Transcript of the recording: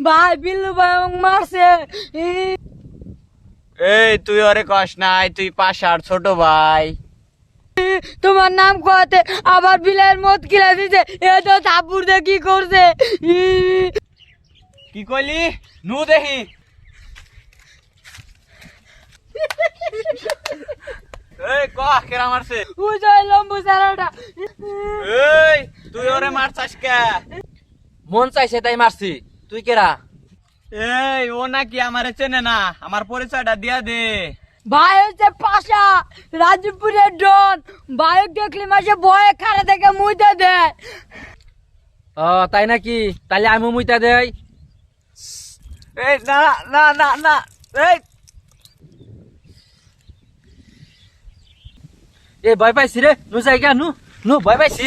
ভাই বিল্লু ভাই আমাকে মারছে। এই তুই ওরে কস নাই, তুই পাশার ছোট ভাই। তোমার নাম কোয়াতে আবার বিলের মদ কিলা দিছে, এ তো থাপুর দিয়ে কি করছে। কি কইলি? নু দেখি। এই কহ কেরা মারছে? উজয় লম্বু সারাটা। এই তুই ওরে মারছাস কে? মন চাইছে তাই মারছি, তুই কেরা? এই ও নাকি আমারে চেনে না, আমার পরিচয়টা দিয়া দে। ভাই হচ্ছে পাশা, রাজপুরের ডন। ভাই দেখলি মাসে ভয়ে খাড়া থেকে মুইতে দেয়। ও তাই নাকি? তাহলে আমি মুইতা দেই। এই না না না না, এই এ ভয় পাইছি রে, নু যাই গা, নু নু ভয় পাইছি।